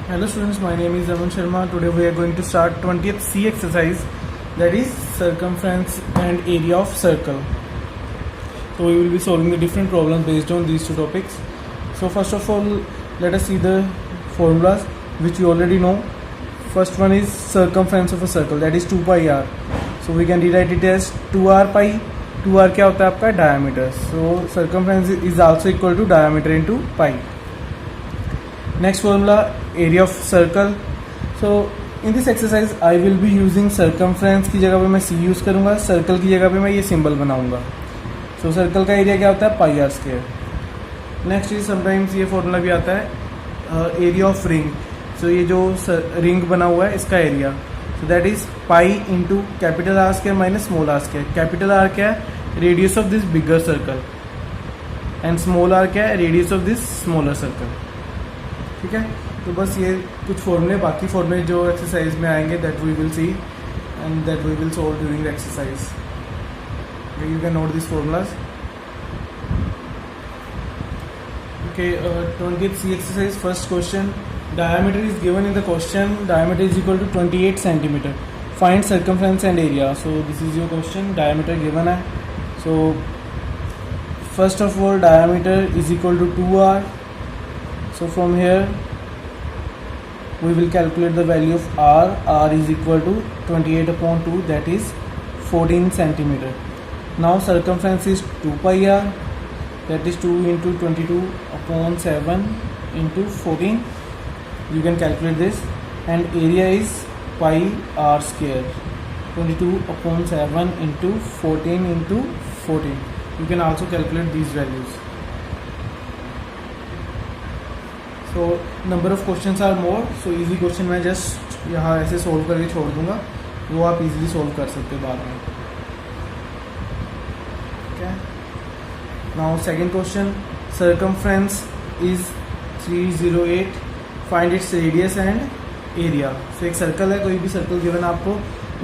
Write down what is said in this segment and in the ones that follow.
Hello students, my name is Aman Sharma. Today we are going to start 20th C exercise, that is circumference and area of circle. So we will be solving the different problems based on these two topics. So first of all, let us see the formulas which we already know. First one is circumference of a circle, that is 2 pi r. So we can rewrite it as 2r pi. 2r क्या होता है आपका diameter. So circumference is also equal to diameter into pi. Next formula, area of circle. So in this exercise I will be using circumference की जगह पे मैं c use करूँगा, circle की जगह पे मैं ये सिंबल बनाऊँगा. So सर्कल का एरिया क्या होता है pi r square. Next is sometimes ये फॉर्मूला भी आता है एरिया ऑफ रिंग. सो ये जो रिंग बना हुआ है इसका area, so that is pi into capital are square minus small R square. Capital R क्या है, radius of this bigger circle, and small R क्या है, radius of this smaller circle. ठीक है, तो बस ये कुछ फॉर्मूले, बाकी फॉर्मूले जो एक्सरसाइज में आएंगे that we will see and that we will solve during the exercise. You can note this formulas. Okay, 20th C exercise, first question. Diameter is given in the question. Diameter is equal to 28 centimeter. Find circumference and area. So this is your question. Diameter given है. So first of all, diameter is equal to 2r. So from here we will calculate the value of r. R is equal to 28 upon 2, that is 14 centimeter. Now circumference is 2 pi r. That is 2 into 22 upon 7 into 14. You can calculate this. And area is pi r square. 22 upon 7 into 14 into 14. You can also calculate these values. So number of questions are more. So easy question मैं just यहाँ ऐसे solve करके छोड़ दूँगा, वो आप easily solve कर सकते हो बाद में. Okay. Now second question, circumference is 308. Find its radius and area. So एक सर्कल है, कोई भी सर्कल गिवन आपको,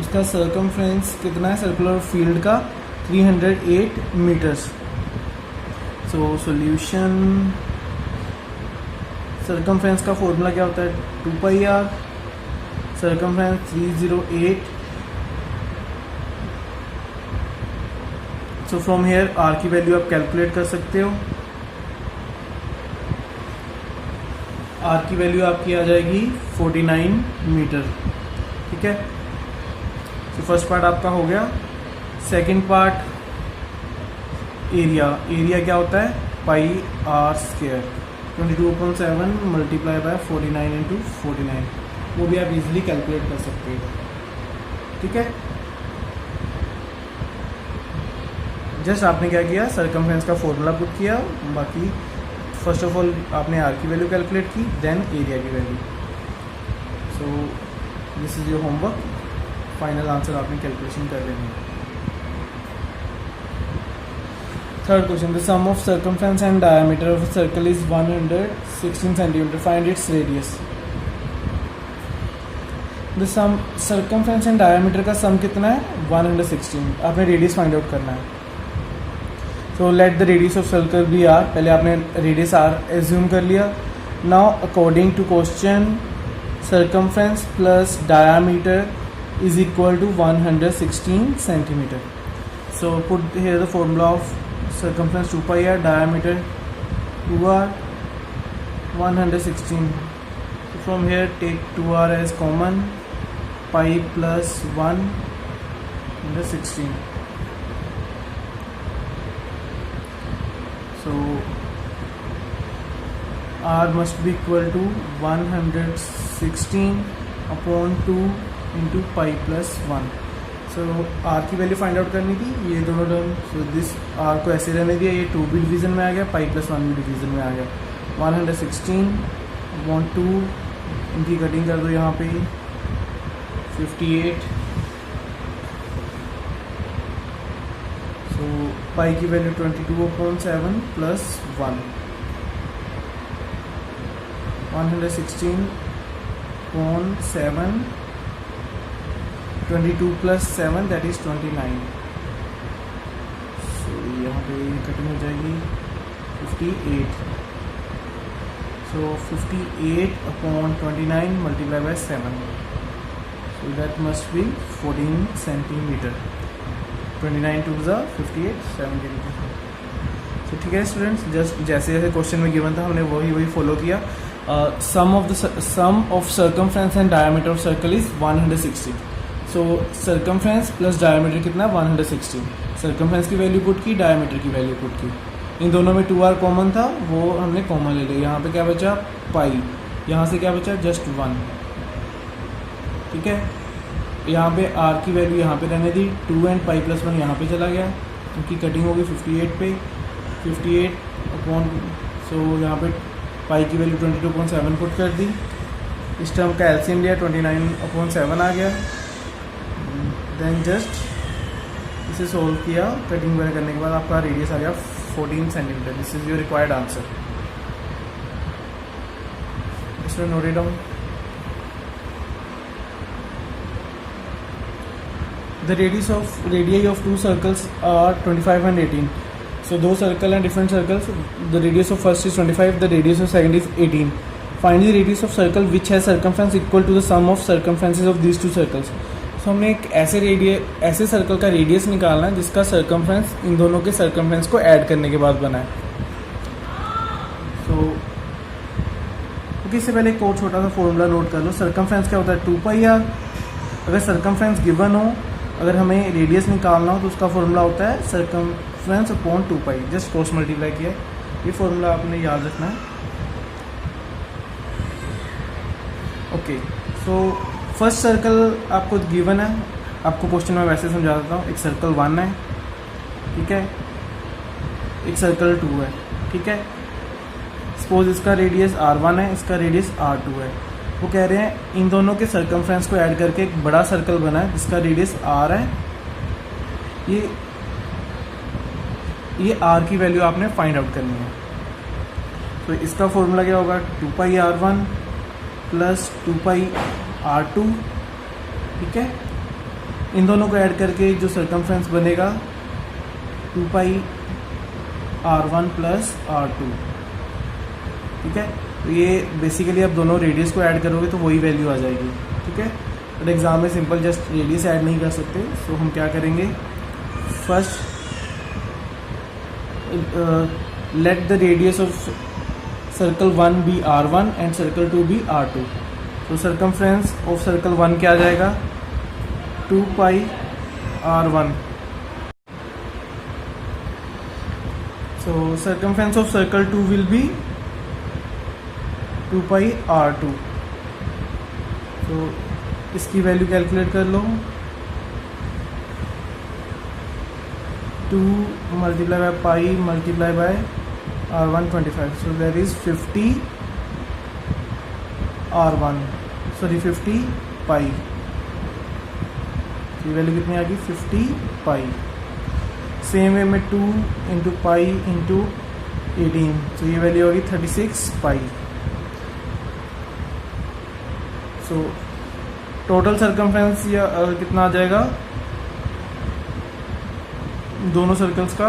उसका सर्कमफ्रेंस कितना है सर्कुलर फील्ड का, 308 मीटर्स. सो सॉल्यूशन, सर्कमफ्रेंस का फॉर्मूला क्या होता है, 2 pi r. Circumference 308. So from here r की वैल्यू आप कैलकुलेट कर सकते हो. आर की वैल्यू आपकी आ जाएगी 49 मीटर. ठीक है, तो फर्स्ट पार्ट आपका हो गया. Second part, area. एरिया क्या होता है, pi r square. 22/7 multiply by 49 into 49. वो भी आप इजीली कैलकुलेट कर सकते हो. ठीक है, जस्ट आपने क्या किया, सर्कमफ्रेंस का फॉर्मूला पुट किया. बाकी फर्स्ट ऑफ ऑल आपने आर की वैल्यू कैलकुलेट की, देन एरिया की value. So this is your homework. Final answer आपने कैलकुलेशन कर लेनी है. Third question, the sum of circumference and diameter of a circle is 116 centimetre. Find its radius. The sum circumference and diameter का sum कितना है, 116. आपने radius find out करना है. तो let the radius of circle be R. पहले आपने radius R assume कर लिया. Now according to question, circumference plus diameter is equal to 116 centimetre. So put here the formula of circumference 2 pi R, diameter 2r, 116. From here take 2r as common, pi plus 116. So r must be equal to 116 upon 2 into pi plus 1. So r की value find out करनी थी, ये दोनों term. So this r को ऐसे रहने दिया, ये 2 भी डिवीजन में आ गया, पाई प्लस 1 भी डिवीजन में आ गया. 116 अपॉन 2, इनकी कटिंग कर दो यहाँ पे, 58. तो पाई की value 22/7 plus 1. 116/7, 22 plus 7 that is 29. सो यहाँ पे कटिंग हो जाएगी 58. So 58 upon 29 multiplied by 7. So that must be 14 centimeter. 29 to the 58 centimeter. तो ठीक है स्टूडेंट्स, जस्ट जैसे जैसे क्वेश्चन में गिवन था हमने वही फॉलो किया. Sum of circumference and diameter of circle is 160. So circumference plus diameter कितना 160. सर्कमफ्रेंस की वैल्यू पुट की, डायमीटर की वैल्यू पुट की. इन दोनों में 2r कॉमन था, वो हमने कॉमन ले लिया. यहाँ पे क्या बचा पाई, यहाँ से क्या बचा जस्ट 1. ठीक है, यहाँ पे r की वैल्यू यहाँ पे रहने दी. 2 एंड पाई प्लस 1 यहाँ पे चला गया, क्योंकि कटिंग होगी 58 पे. 58 अपॉन, सो यहाँ पे पाई की वैल्यू 22.7 पुट कर दी. इस टर्म का एलसीएम लिया, 29/7 आ गया. देन जस्ट इसे सोल्व किया. कटिंग वगैरह करने के बाद आपका रेडियस आ गया 14 centimeter. This is your required answer. इसमें note it down. The radii of two circles are 25 and 18. So those circle and different circles. The radius of first is 25. The radius of second is 18. Find the radius of circle which has circumference equal to the sum of circumferences of these two circles. So हमने एक ऐसे circle का radius निकालना है जिसका circumference इन दोनों के circumference को ऐड करने के बाद बना है. So इससे पहले एक और छोटा सा फॉर्मूला नोट कर लो. सर्कमफ्रेंस क्या होता है 2πr. अगर सर्कमफ्रेंस गिवन हो, अगर हमें रेडियस निकालना हो तो उसका फॉर्मूला होता है circumference upon 2π. Just cross multiply किया. ये फॉर्मूला आपने याद रखना है. ओके, सो फर्स्ट सर्कल आपको गिवन है. आपको क्वेश्चन में वैसे समझा देता हूँ. एक सर्कल 1 है, ठीक है, एक सर्कल 2 है. ठीक है, सपोज इसका रेडियस r1 है, इसका रेडियस r2 है. वो कह रहे हैं इन दोनों के सर्कमफ्रेंस को ऐड करके एक बड़ा सर्कल बना है जिसका रेडियस r है. ये r की वैल्यू आपने फाइंड आउट करनी है. तो इसका फॉर्मूला क्या होगा 2πr1 प्लस 2πr2. ठीक है, इन दोनों को ऐड करके जो सर्कमफ्रेंस बनेगा 2πr1 प्लस r2. ठीक है, तो ये बेसिकली आप दोनों रेडियस को ऐड करोगे तो वही वैल्यू आ जाएगी. ठीक है, बट एग्जाम में सिंपल जस्ट रेडियस ऐड नहीं कर सकते. सो हम क्या करेंगे, first let the radius of circle 1 be r1 and circle 2 be r2. तो सर्कमफ्रेंस ऑफ सर्कल 1 क्या आ जाएगा 2πr1. So circumference of circle 2 will be 2πr2. तो इसकी वैल्यू कैलकुलेट कर लो. 2 multiply by pi multiply by r1 25. So there is 50 r1, sorry 50 pi. ये value कितनी आ गई 50 पाई. सेम वे में 2 इंटू पाई इंटू 18. तो ये वैल्यू होगी 36 पाई. सो टोटल सर्कमफ्रेंस या कितना आ जाएगा दोनों सर्कल्स का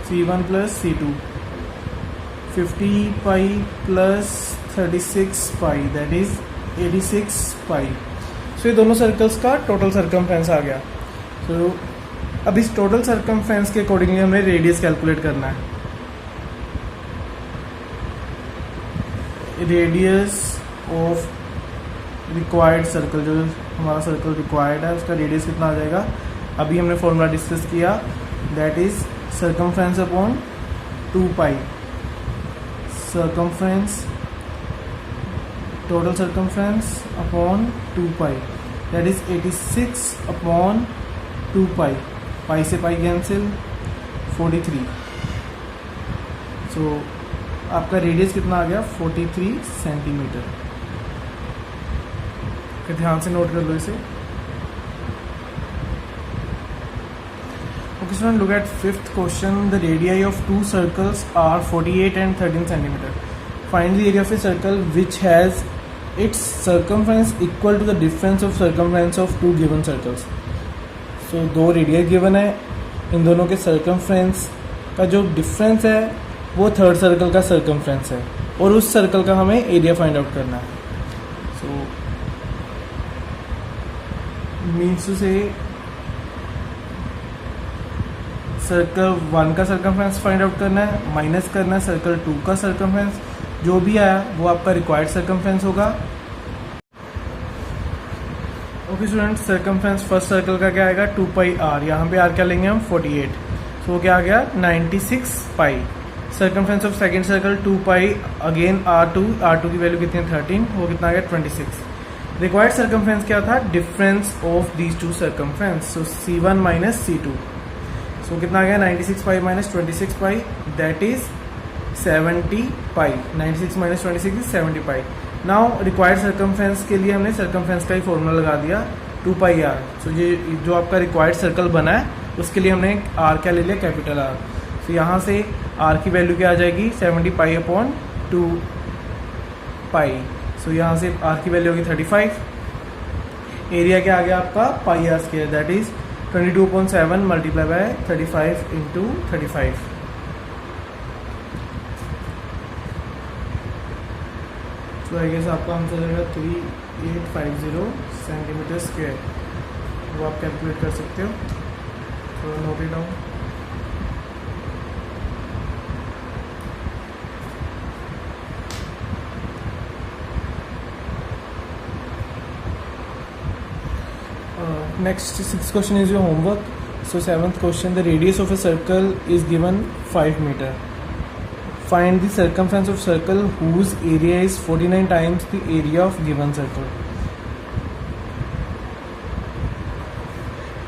C1 plus C2. 50 pi plus 36 pi that is 86 पाई. सो ये दोनों सर्कल्स का टोटल सर्कमफ्रेंस आ गया. सो अब इस टोटल सर्कमफ्रेंस के अकॉर्डिंगली हमें रेडियस कैलकुलेट करना है. रेडियस ऑफ रिक्वायर्ड सर्कल, जो हमारा सर्कल रिक्वायर्ड है उसका रेडियस कितना आ जाएगा. अभी हमने फॉर्मूला डिस्कस किया, that is circumference upon 2π. Circumference, total circumference upon 2π, that is 86 upon 2π. Pi से पाई कैंसिल 43. सो आपका रेडियस कितना आ गया 43 सेंटीमीटर. ध्यान से नोट कर लो इसे. Okay, so look at fifth question. The radii of two circles are 48 and 13 centimeter. Find the area of a circle which has its circumference equal to the difference of circumference of two given circles. So दो radius given है, इन दोनों के circumference का जो difference है वो third circle का circumference है, और उस सर्कल का हमें एरिया फाइंड आउट करना है. सो मीन्स टू से सर्कल 1 का सर्कमफ्रेंस फाइंड आउट करना है, माइनस करना है सर्कल 2 का सर्कमफ्रेंस. जो भी आया वो आपका रिक्वायर्ड सर्कमफ्रेंस होगा. Okay students, circumference first circle का क्या आएगा 2 पाई आर. यहाँ पे आर क्या लेंगे हम 48. सो वो क्या आ गया 96 pi. Circumference of second circle 2 pi again R2 की वैल्यू कितनी है 13, वो कितना आ गया 26. रिक्वायर्ड सर्कमफ्रेंस क्या था, difference of these two circumference. So C1 minus C2. सो कितना आ गया 96 pi minus 26 pi, that is 70 pi. 96 minus 26 is 70 pi. Now required circumference के लिए हमने सर्कमफ्रेंस का ही फॉर्मूला लगा दिया 2 पाई आर. सो ये जो आपका रिक्वायर्ड सर्कल बना है उसके लिए हमने आर क्या ले लिया, कैपिटल आर. तो यहाँ से आर की वैल्यू क्या आ जाएगी 70 पाई अपॉन 2 पाई. सो यहाँ से आर की वैल्यू होगी 35. एरिया क्या आ गया आपका pi r square, that is 22.7 multiply by 35 into 35. तो आई गेस आपका आंसर रहेगा 3850 सेंटीमीटर स्क्वायर. वो आप कैलकुलेट कर सकते हो. थोड़ा note it down. Next 6th question is your homework. So 7th question, the radius of a circle is given 5 meter. Find the circumference of circle whose area is 49 times the area of given circle.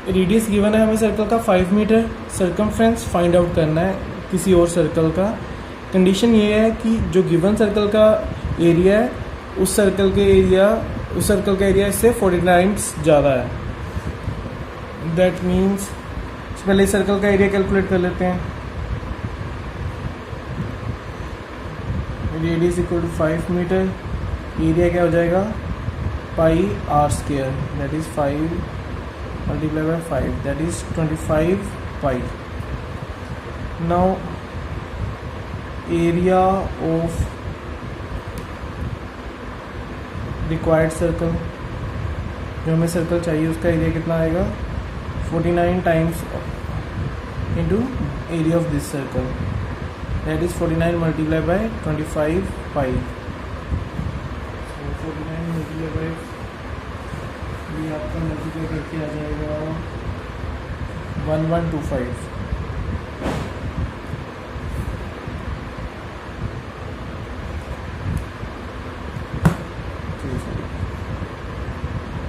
Radius given है हमें circle का 5 metre. Circumference find out करना है किसी और circle का. Condition ये है कि जो गिवन सर्कल का एरिया है उस सर्कल का एरिया इससे 49 टाइम्स ज़्यादा है. दैट मीन्स पहले सर्कल का एरिया कैलकुलेट कर लेते हैं. Radius equal to 5 meter. Area क्या हो जाएगा pi r square, that is 5 multiply by 5, that is 25 pi. Now area of required circle, जो हमें सर्कल चाहिए उसका एरिया कितना आएगा 49 times into area of this circle, that is 49 multiply by 25 pi. 49 multiply by ये आपका मल्टीप्लाई करके आ जाएगा 1125.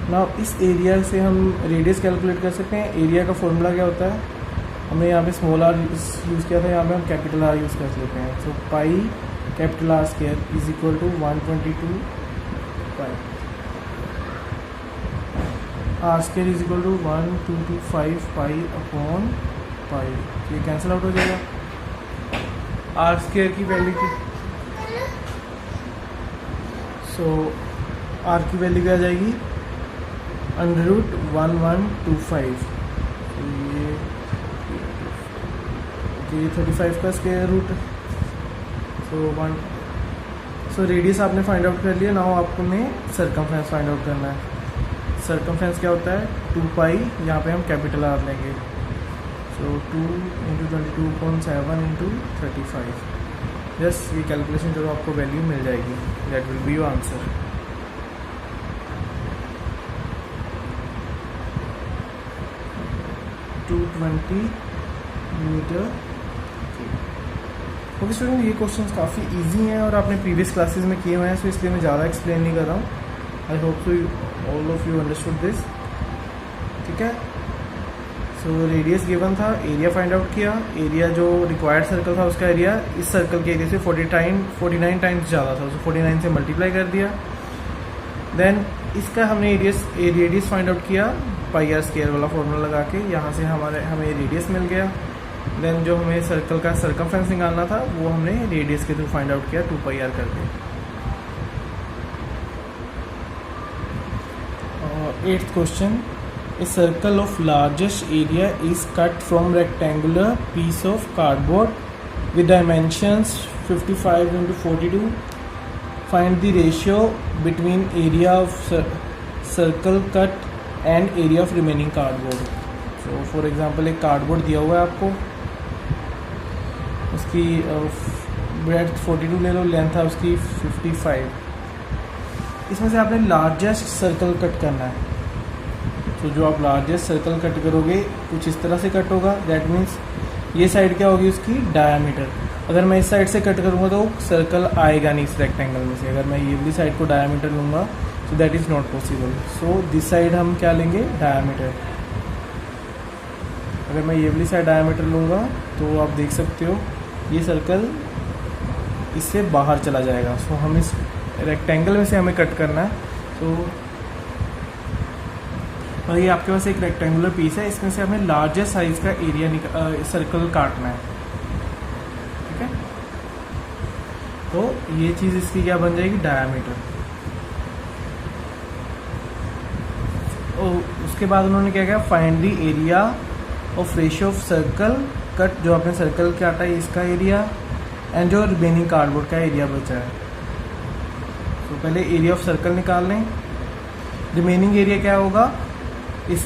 नाउ इस एरिया से हम रेडियस कैलकुलेट कर सकते हैं. एरिया का फॉर्मूला क्या होता है, हमने यहाँ पे स्मॉल आर यूज़ किया था, यहाँ पे हम कैपिटल आर यूज़ कर लेते हैं. So pi capital are square is equal to 122 pi. R square is equal to 1225 pi upon pi. ये कैंसिल आउट हो जाएगा. आर स्क्वायर की वैल्यू की आर की वैल्यू क्या आ जाएगी अंडर रूट 1125. ये 35 का स्क्वायर रूट. सो रेडियस आपने फाइंड आउट कर लिया. नाउ आपने सर्कमफ्रेंस फाइंड आउट करना है. सर्कमफ्रेंस क्या होता है 2 पाई, यहाँ पे हम कैपिटल आर लेंगे. So 2 into 22.7 into 35. जस्ट ये कैलकुलेशन करो, आपको वैल्यू मिल जाएगी. That will be your answer. Metre. Okay student, ये क्वेश्चंस काफ़ी इजी हैं और आपने प्रीवियस क्लासेस में किए हुए हैं, सो इसलिए मैं ज़्यादा एक्सप्लेन नहीं कर रहा हूँ. I hope so all of you understood this. ठीक है. सो रेडियस गिवन था, एरिया फाइंड आउट किया. एरिया जो रिक्वायर्ड सर्कल था उसका एरिया इस सर्कल के एरिया से 49 टाइम्स ज़्यादा था, उसको 49 से मल्टीप्लाई कर दिया. देन इसका हमने रेडियस फाइंड आउट किया पाई आर स्क्वायर वाला फॉर्मूला लगा के. यहाँ से हमें रेडियस मिल गया. देन जो हमें सर्कल का सर्कमफ्रेंस निकालना था वो हमने रेडियस के थ्रू फाइंड आउट किया 2 पाई आर करके. 8th question, A circle of largest area is cut from rectangular piece of cardboard with dimensions 55 into 42. Find the ratio between area of circle cut and area of remaining cardboard. So for example एक cardboard दिया हुआ है आपको, उसकी breadth 42 ले लो, length है उसकी 55. इसमें से आपने लार्जेस्ट सर्कल कट करना है. तो जो आप लार्जेस्ट सर्कल कट करोगे कुछ इस तरह से कट होगा. दैट मीन्स ये साइड क्या होगी उसकी डायामीटर. अगर मैं इस साइड से कट करूँगा तो सर्कल आएगा नहीं इस रेक्टेंगल में से. अगर मैं ये वाली साइड को डायामीटर लूँगा so that is not possible. So this side हम क्या लेंगे, डायामीटर. अगर मैं ये वाली साइड डायामीटर लूँगा तो आप देख सकते हो ये सर्कल इससे बाहर चला जाएगा. सो हम इस रेक्टेंगल में से हमें कट करना है. तो और ये आपके पास एक रेक्टेंगुलर पीस है, इसमें से हमें लार्जेस्ट साइज का एरिया सर्कल काटना है. ठीक है, तो ये चीज़ इसकी क्या बन जाएगी, डायामीटर. और उसके बाद उन्होंने क्या किया, find the area of ratio of circle cut. जो आपने सर्कल काटा है इसका एरिया एंड जो रिमेनिंग कार्डबोर्ड का एरिया बचा है. तो पहले एरिया ऑफ सर्कल निकाल लें. रिमेनिंग एरिया क्या होगा, इस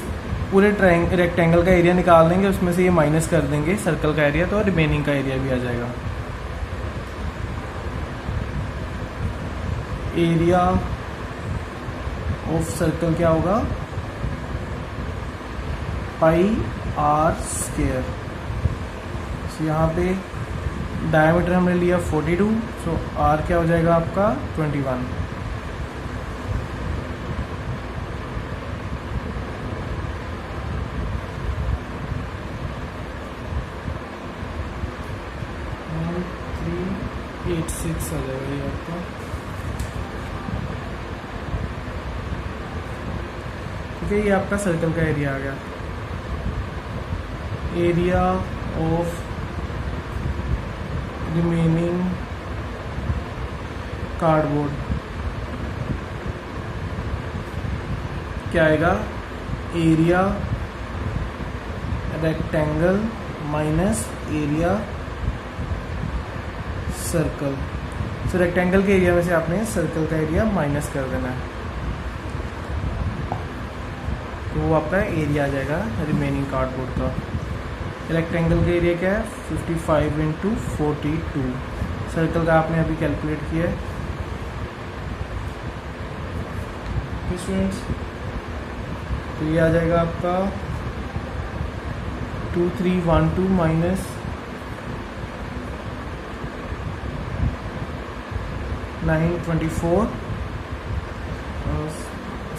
पूरे रेक्टेंगल का एरिया निकाल देंगे, उसमें से ये माइनस कर देंगे सर्कल का एरिया, तो रिमेनिंग का एरिया भी आ जाएगा. एरिया ऑफ सर्कल क्या होगा, पाई आर स्क्वायर. सो यहाँ पे डायमीटर हमने लिया 42, सो आर क्या हो जाएगा आपका 21. सिक्स आ जाएगा ये आपका. ठीक है, ये आपका सर्कल का एरिया आ गया. एरिया ऑफ रिमेनिंग कार्डबोर्ड क्या आएगा, area rectangle minus area circle. So rectangle के एरिया में से आपने सर्कल का एरिया माइनस कर देना है, तो वो आपका एरिया आ जाएगा रिमेनिंग कार्डबोर्ड का. रेक्टेंगल का एरिया क्या है, 55 इंटू 42. सर्कल का आपने अभी कैलकुलेट किया है स्टूडेंट्स. तो ये आ जाएगा आपका 2312 माइनस 924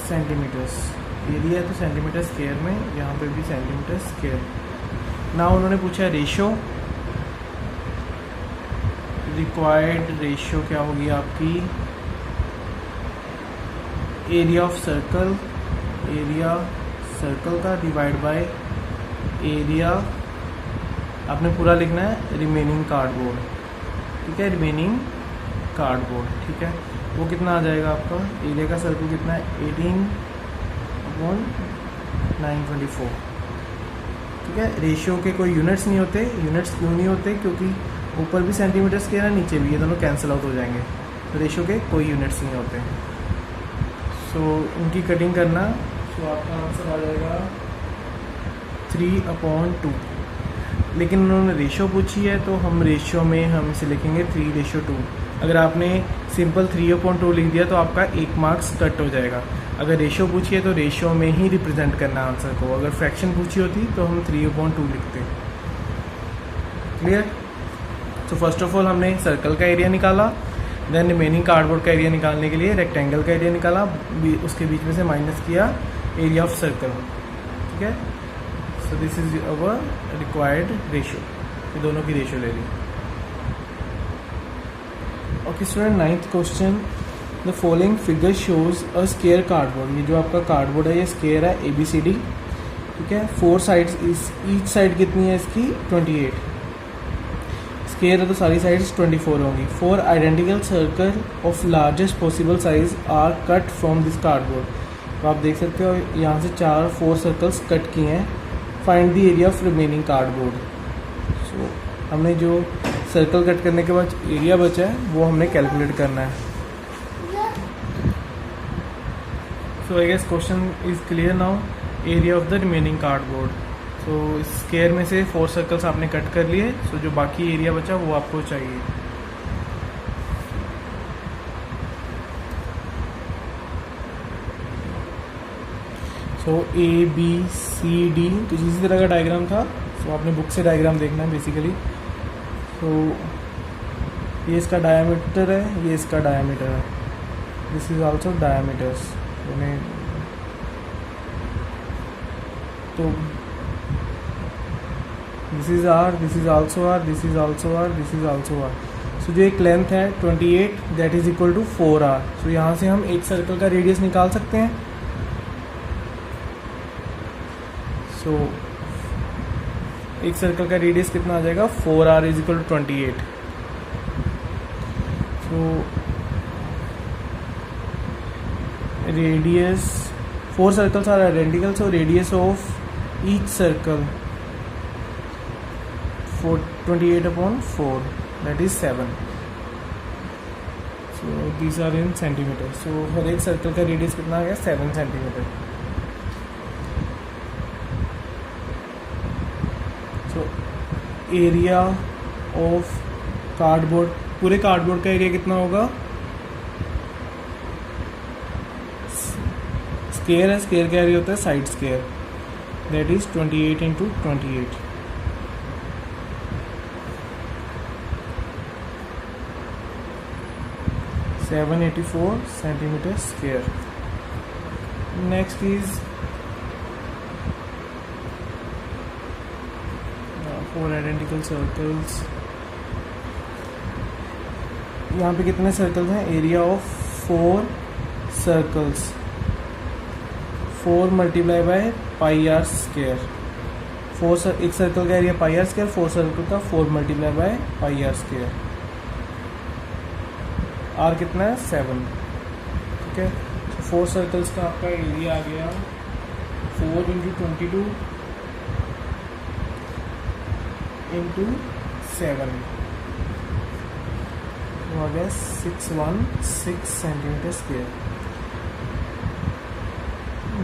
सेंटीमीटर्स. एरिया तो सेंटीमीटर स्क्वायर में, यहाँ पे भी सेंटीमीटर स्क्वायर. ना उन्होंने पूछा रेशो. रिक्वायर्ड रेशो क्या होगी आपकी, area of circle, area circle का डिवाइड बाय एरिया आपने पूरा लिखना है रिमेनिंग कार्डबोर्ड. ठीक है, रिमेनिंग कार्डबोर्ड. ठीक है, वो कितना आ जाएगा आपका, एरिया का सर्कल कितना है 18/924. ठीक है, रेशियो के कोई यूनिट्स नहीं होते. यूनिट्स क्यों नहीं होते, क्योंकि ऊपर भी सेंटीमीटर स्क्वायर है, नीचे भी, ये दोनों कैंसिल आउट हो जाएंगे. तो रेशियो के कोई यूनिट्स नहीं होते. सो इनकी कटिंग करना, तो आपका आंसर आ जाएगा 3/2. लेकिन उन्होंने रेशो पूछी है तो हम रेशो में हम इसे लिखेंगे 3:2. अगर आपने सिंपल 3/2 लिख दिया तो आपका 1 मार्क्स कट हो जाएगा. अगर रेशो पूछी है तो रेशो में ही रिप्रेजेंट करना आंसर को. अगर फ्रैक्शन पूछी होती तो हम 3/2 लिखते. क्लियर. तो फर्स्ट ऑफ ऑल हमने सर्कल का एरिया निकाला, देन रिमेनिंग कार्डबोर्ड का एरिया निकालने के लिए रेक्टेंगल का एरिया निकाला, उसके बीच में से माइनस किया एरिया ऑफ सर्कल. ठीक है, so this is our required ratio. ये दोनों की रेशो ले ली. Okay student, 9th question. The following figure shows a square cardboard. ये जो आपका कार्डबोर्ड है ये स्क्वायर है ABCD. ठीक है, 4 साइड्स, ईच साइड कितनी है इसकी 28. स्क्वायर है तो सारी साइड्स 24 होंगी. 4 identical circle of largest possible size are cut from this cardboard. तो आप देख सकते हो यहाँ से 4 सर्कल्स कट किए हैं. Find the area of remaining cardboard. So हमने जो सर्कल कट करने के बाद एरिया बचा है वो हमने कैलकुलेट करना है. So I guess question is clear now. Area of the remaining cardboard. So square में से 4 सर्कल्स आपने कट कर लिए. सो जो बाकी एरिया बचा वो आपको चाहिए. सो ए बी सी डी तो इसी तरह का डायग्राम था. सो आपने बुक से डायग्राम देखना है बेसिकली. तो ये इसका डायमीटर है, ये इसका डायमीटर है. This is also diameters. तो this is r, this is also r, this is also r, this is also r. So जो एक लेंथ है 28 that is equal to 4r. So यहाँ से हम एक सर्कल का रेडियस निकाल सकते हैं. सो एक सर्कल का रेडियस कितना आ जाएगा 4r is equal to 28. So radius 4 circles are identical. So radius of each circle 28/4 that is 7. So these are in centimeter. So हर एक सर्कल का रेडियस कितना आ गया 7 सेंटीमीटर. एरिया ऑफ कार्डबोर्ड, पूरे कार्डबोर्ड का एरिया कितना होगा. स्क्वायर है, स्क्वायर का एरिया होता है side square. That is 28 × 28. (784 centimeter square. Next is 4 identical circles. यहाँ पे कितने सर्कल्स हैं. Area of 4 circles 4 multiply by πr square. 4 एक सर्कल का एरिया πr स्क्वायर, 4 सर्कल का 4 multiply by πr square. Are कितना है 7. ठीक है. 4 सर्कल्स का आपका एरिया आ गया 4 × 22 into 7. वो आ गया 616 centimetre square.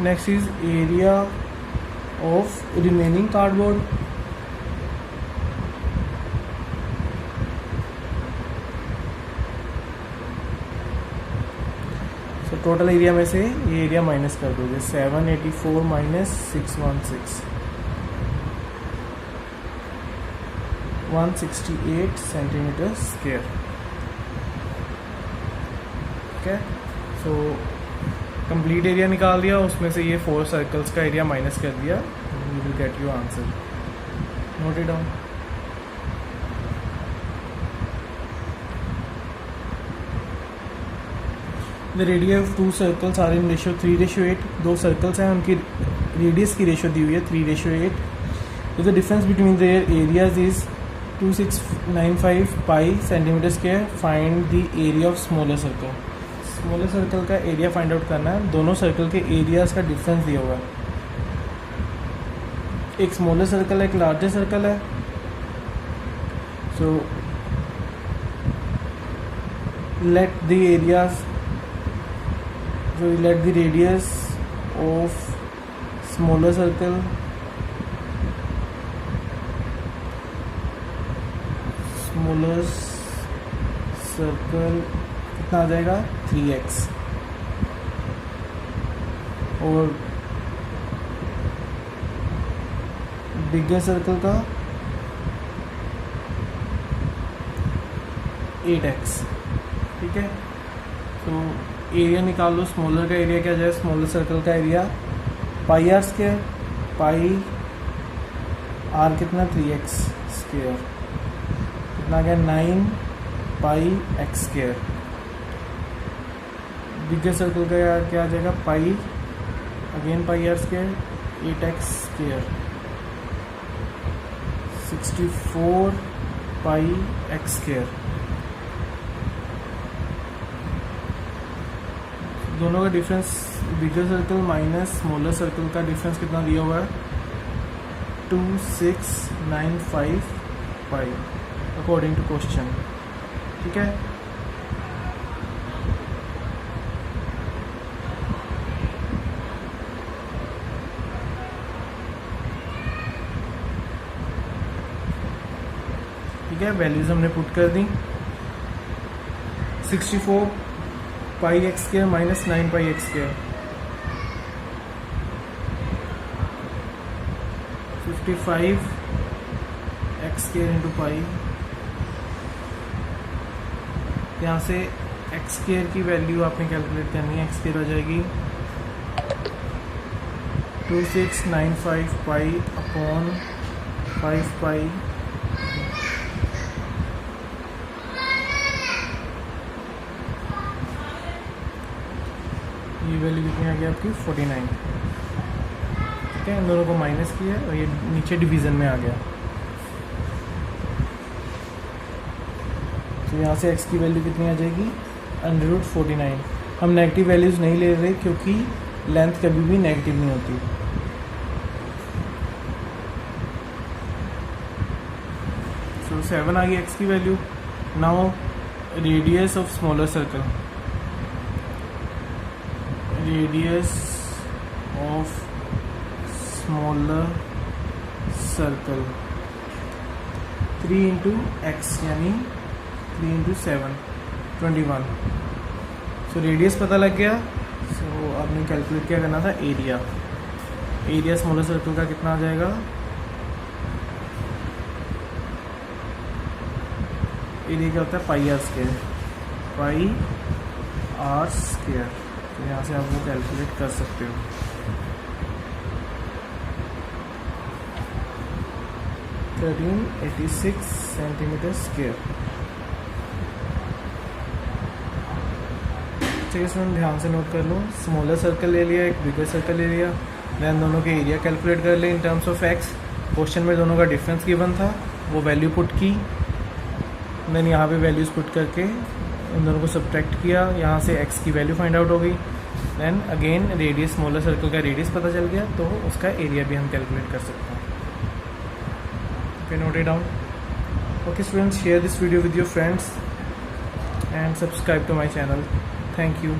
Next is area of remaining cardboard. So total area में से ये एरिया माइनस कर दोगे. 784 माइनस 616 168 सेंटीमीटर स्क्वायर. ठीक है. सो कंप्लीट एरिया निकाल दिया, उसमें से ये 4 सर्कल्स का एरिया माइनस कर दिया. You will get your answer. Note it down. The radius of 2 circles are in ratio 3:8. 2 circles हैं, उनकी रेडियस की रेशियो दी हुई है 3:8. तो the difference between their areas is 2695 pi centimetre square. Find the area of smaller circle. Smaller circle का area find out करना है. दोनों सर्कल के एरियाज का डिफरेंस दिया हुआ है. एक स्मॉलर सर्कल है, एक लार्जर सर्कल है. So let the areas, so let the radius of smaller circle कितना आ जाएगा 3x. और बिगर सर्कल का 8x. ठीक है. तो एरिया निकाल लो. स्मॉलर का एरिया क्या जाए, स्मॉलर सर्कल का area πr square. Pi R कितना 3x स्क्वायर. कितना आ गया 9 pi x square. Bigger circle का क्या आ जाएगा pi again πr square 8x square. 64 pi x square. दोनों का difference bigger circle minus smaller circle का डिफरेंस कितना दिया हुआ है 2695 पाई अकॉर्डिंग टू क्वेश्चन। ठीक है, ठीक है, वैल्यूज हमने पुट कर दी। 64 pi x square minus 9 pi x square, 55 x square into pi. यहाँ से एक्स स्क्वायर की वैल्यू आपने कैलकुलेट करनी है, एक्स स्क्वायर हो जाएगी 2695 पाई अपॉन 5 पाई ये वैल्यू कितनी आ गई आपकी 49। ठीक है, इन दोनों को माइनस किया और ये नीचे डिवीज़न में आ गया। तो यहाँ से x की वैल्यू कितनी आ जाएगी √49। हम नेगेटिव वैल्यूज़ नहीं ले रहे क्योंकि लेंथ कभी भी नेगेटिव नहीं होती। सो 7 आ गई x की value. Now radius of smaller circle, radius of smaller circle 3 into x यानी 3 इंटू 7 21। सो रेडियस पता लग गया। सो आपने कैलकुलेट क्या करना था, एरिया। एरिया स्मॉलर सर्कल का कितना आ जाएगा, एरिया क्या होता है pi r square, pi r square. तो यहाँ से आप वो कैलकुलेट कर सकते हो। तो 1386 सेंटीमीटर स्क्वायर। ठीक है, इसमें ध्यान से नोट कर लो, स्मॉलर सर्कल ले लिया, एक बिगर सर्कल ले लिया, देन दोनों के एरिया कैलकुलेट कर ले in terms of x. Question में दोनों का डिफरेंस गिवन था, वो वैल्यू पुट की, देन यहाँ पे वैल्यूज़ पुट करके इन दोनों को सब्ट्रैक्ट किया, यहाँ से x की वैल्यू फाइंड आउट हो गई। Then again radius, smaller circle का रेडियस पता चल गया, तो उसका एरिया भी हम कैलकुलेट कर सकते हैं। Okay, note it down. Okay students, share this video with your friends and subscribe to my channel. Thank you.